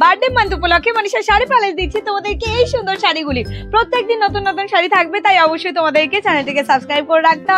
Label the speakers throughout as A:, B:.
A: Birthday month উপলক্ষে Manisha sari palace দিচ্ছি তোমাদেরকে এই সুন্দর শাড়িগুলি। প্রত্যেকদিন নতুন নতুন শাড়ি থাকবে, তাই অবশ্যই তোমাদেরকে চ্যানেলটিকে সাবস্ক্রাইব করে রাখতে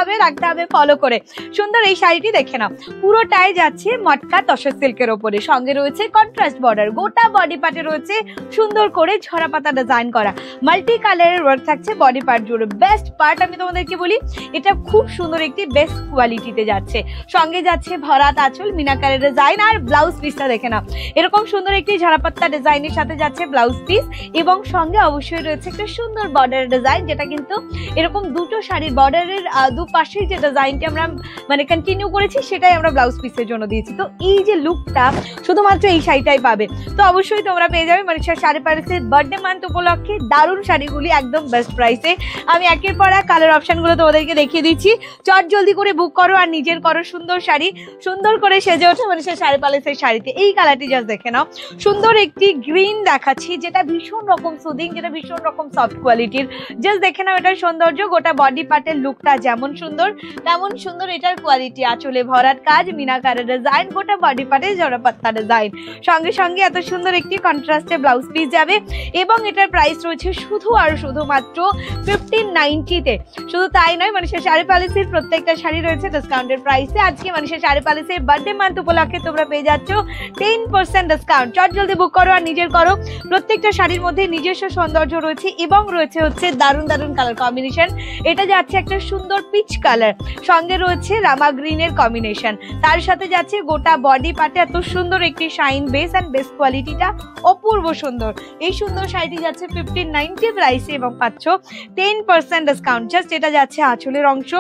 A: হবে ফলো করে। সুন্দর এই শাড়িটি দেখে নাও, পুরোটাই যাচ্ছে মটকা তসর সিল্কের ওপরে, সঙ্গে রয়েছে কন্ট্রাস্ট বর্ডার, গোটা বডি পার্টে রয়েছে সুন্দর করে ঝরা পাতা ডিজাইন করা, মাল্টি কালারের ওয়ার্ক থাকছে বডি পার্ট জুড়ে। বেস্ট পার্ট আমি তোমাদেরকে বলি, এটা খুব সুন্দর একটি বেস্ট কোয়ালিটিতে যাচ্ছে, সঙ্গে যাচ্ছে ভরাট আঁচল, মিনাকারের ডিজাইন আর ব্লাউজ পিসটা দেখে নাও। এরকম সুন্দর একটি ঝাড়াপাত্তা ডিজাইনের সাথে যাচ্ছে ব্লাউজ পিস, এবং সঙ্গে অবশ্যই রয়েছে একটা সুন্দর বর্ডারের ডিজাইন, যেটা কিন্তু এরকম দুটো শাড়ির বর্ডারের দুপাশে যে ডিজাইনটা আমরা মানে কন্টিনিউ করেছি, সেটাই আমরা ব্লাউজ পিসের জন্য দিয়েছি। তো এই যে লুকটা শুধুমাত্র এই শাড়িটাই পাবে। তো অবশ্যই তোমরা পেয়ে যাবে মনীষা শাড়ি প্যালেসের বার্থডে মান্থ উপলক্ষে দারুণ শাড়িগুলি একদম বেস্ট প্রাইসে। আমি একের পর এক কালার অপশনগুলো তোমাদেরকে দেখিয়ে দিচ্ছি, চট জলদি করে বুক করো আর নিজের করো সুন্দর শাড়ি, সুন্দর করে সেজে ওঠে মনীষা শাড়ি প্যালেসের শাড়িতে। এই কালারটি জাস্ট দেখে নাও, সুন্দর একটি গ্রিন দেখাচ্ছি, যেটা ভীষণ রকম সুদিং, যেটা ভীষণ রকম সফট কোয়ালিটির। জাস্ট দেখে নাও এটার সৌন্দর্য, গোটা বডি পার্টের লুকটা যেমন সুন্দর তেমন সুন্দর এটার কোয়ালিটি। আঁচলে ভরাট কাজ, মিনাকারের ডিজাইন, গোটা বডি পার্টে জড়পাত্তা ডিজাইন, সঙ্গে সঙ্গে এত সুন্দর একটি কন্ট্রাস্টে ব্লাউজ পিস যাবে। এবং এটার প্রাইস রয়েছে শুধু আর শুধুমাত্র 1590-তে। শুধু তাই নয়, মনীষা শাড়ি প্যালেসের প্রত্যেকটা শাড়ি রয়েছে ডিসকাউন্টের প্রাইসে। আজকে মনীষা শাড়ি প্যালেসের বার্থডে মান্থ উপলক্ষে তোমরা পেয়ে যাচ্ছ 10% ডিসকাউন্ট। চট জলদি বুক করো আর নিজের করো। প্রত্যেকটা শাড়ির মধ্যে নিজস্ব সৌন্দর্য রয়েছে এবং রয়েছে হচ্ছে দারুণ দারুণ কালার কম্বিনেশন। এটা যাচ্ছে একটা সুন্দর পিচ কালার, সঙ্গে রয়েছে রামা গ্রিনের কম্বিনেশন, তার সাথে যাচ্ছে গোটা বডি পার্টে এত সুন্দর একটি শাইন বেস অ্যান্ড বেস কোয়ালিটিটা অপূর্ব সুন্দর। এই সুন্দর শাড়িটি যাচ্ছে 1590 প্রাইসে এবং পাচ্ছ 10% ডিসকাউন্ট। জাস্ট এটা যাচ্ছে আঁচলের অংশ,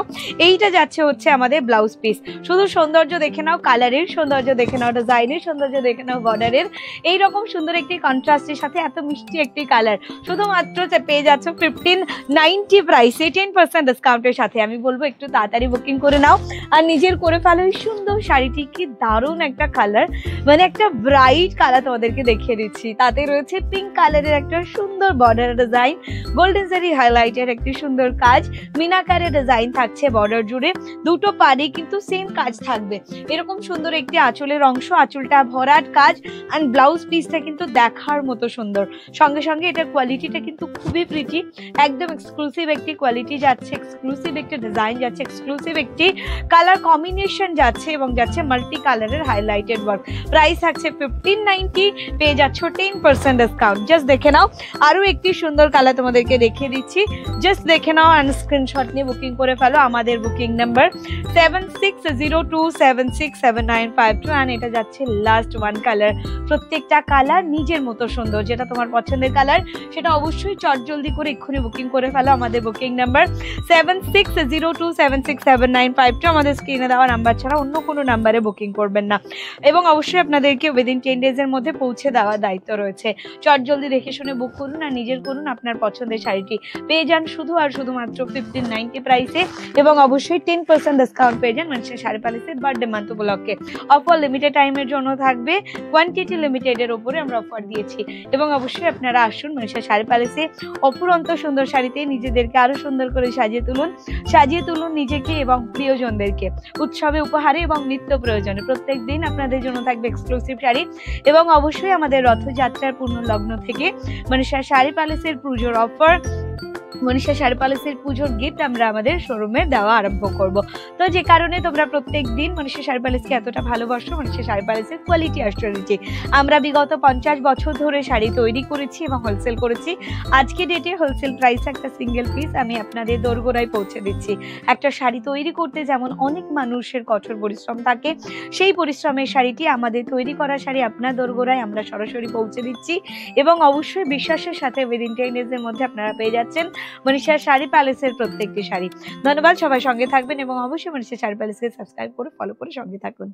A: এইটা যাচ্ছে হচ্ছে আমাদের ব্লাউজ পিস। শুধু সৌন্দর্য দেখে নাও, কালারের সৌন্দর্য দেখে নাও, ডিজাইনের সৌন্দর্য দেখে নাও, বর্ডারের এইরকম সুন্দর একটি কন্ট্রাস্টের সাথে এত মিষ্টি একটি কালার শুধুমাত্র পেয়ে যাচ্ছ 1590 প্রাইসে 10% ডিসকাউন্টের সাথে। আমি বলবো একটু তাড়াতাড়ি বুকিং করে নাও আর নিজের করে ফেলো এই সুন্দর শাড়িটি। কি দারুণ একটা কালার, মানে একটা ব্রাইট কালার তোমাদেরকে দেখিয়ে দিচ্ছি। তাতে রয়েছে পিঙ্ক কালারের একটা সুন্দর বর্ডার ডিজাইন, গোল্ডেন জারি হাইলাইটের একটি সুন্দর কাজ, মিনাকারের ডিজাইন থাকছে বর্ডার জুড়ে, দুটো পাড়ে কিন্তু সেম কাজ থাকবে। এরকম সুন্দর একটি আঁচলের অংশ, আঁচলটা ভরাট কাজ, অ্যান্ড ব্লাউজ পিসটা কিন্তু দেখার মতো সুন্দর। সঙ্গে সঙ্গে এটার কোয়ালিটিটা কিন্তু খুবই প্রিটি, একদম এক্সক্লুসিভ একটি কোয়ালিটি যাচ্ছে, এক্সক্লুসিভ একটি ডিজাইন যাচ্ছে, এক্সক্লুসিভ একটি কালার কম্বিনেশন যাচ্ছে এবং যাচ্ছে মাল্টি কালারের হাইলাইটেড ওয়ার্ক। প্রাইস থাকছে 1590, পেয়ে যাচ্ছ 10% ডিসকাউন্ট। জাস্ট দেখে নাও, আরো একটি সুন্দর কালার তোমাদেরকে দেখিয়ে দিচ্ছি, জাস্ট দেখে নাও অ্যান্ড স্ক্রিনশট নিয়ে বুকিং করে ফেলো। আমাদের বুকিং নাম্বার 7602767952, অ্যান্ড এটা যাচ্ছে লাস্ট ওয়ান কালার। প্রত্যেকটা কালার নিজের মতো সুন্দর, যেটা তোমার পছন্দের কালার সেটা অবশ্যই চট জলদি করে এক্ষুনি বুকিং করে ফেলো। আমাদের বুকিং নাম্বার 7602767952, আমাদের স্ক্রিনে দেওয়া নাম্বার ছাড়া অন্য কোনো নাম্বারে বুকিং করবেন না, এবং অবশ্যই আপনাদেরকে উইদিন 10 ডেজের মধ্যে পৌঁছে দেওয়ার দায়িত্ব রয়েছে। চট জলদি দেখে শুনে বুক করুন আর নিজের করুন আপনার পছন্দের শাড়িটি। পেয়ে যান শুধু আর শুধুমাত্র 1590 প্রাইসে, এবং অবশ্যই 10% ডিসকাউন্ট পেয়ে যান মনীষা শাড়ি প্যালেসের বার্থডে মান্থ উপলক্ষে। অফার লিমিটেড টাইমের জন্য থাকবে, কোয়ান্টিটি লিমিটেডের উপরে আমরা অফার দিয়েছি, এবং অবশ্যই আপনারা আসুন মনীষা শাড়ি প্যালেসে। অপুরন্ত সুন্দর শাড়িতে নিজেদেরকে আরো সুন্দর করে সাজিয়ে তুলুন নিজেকে এবং প্রিয়জনদেরকে। উৎসবে, উপহারে এবং নিত্য প্রয়োজনে প্রত্যেক দিন আপনাদের জন্য থাকবে এক্সক্লুসিভ শাড়ি, এবং অবশ্যই আমাদের রথযাত্রার পূর্ণ লগ্ন থেকে মনীষা শাড়ি প্যালেসের পুজোর অফার, মনীষা শাড়ি প্যালেসের পুজোর গিফট আমরা আমাদের শোরুমে দেওয়া আরম্ভ করব। তো যে কারণে তোমরা প্রত্যেক দিন মনীষা শাড়ি প্যালেসকে এতটা ভালোবাসো, মনীষা শাড়ি প্যালেসের কোয়ালিটি অ্যাসুরেন্সি। আমরা বিগত 50 বছর ধরে শাড়ি তৈরি করেছি এবং হোলসেল করেছি। আজকে ডেটে হোলসেল প্রাইস একটা সিঙ্গেল পিস আমি আপনাদের দোরগোড়ায় পৌঁছে দিচ্ছি। একটা শাড়ি তৈরি করতে যেমন অনেক মানুষের কঠোর পরিশ্রম থাকে, সেই পরিশ্রমের শাড়িটি আমাদের তৈরি করা শাড়ি আপনার দোরগোড়ায় আমরা সরাসরি পৌঁছে দিচ্ছি, এবং অবশ্যই বিশ্বাসের সাথে উইদিন 10 ডেজের মধ্যে আপনারা পেয়ে যাচ্ছেন মনীষা শাড়ি প্যালেসের প্রত্যেকটি শাড়ি। ধন্যবাদ, সবাই সঙ্গে থাকবেন এবং অবশ্যই মনীষা শাড়ি প্যালেসকে সাবস্ক্রাইব করে ফলো করে সঙ্গে থাকুন।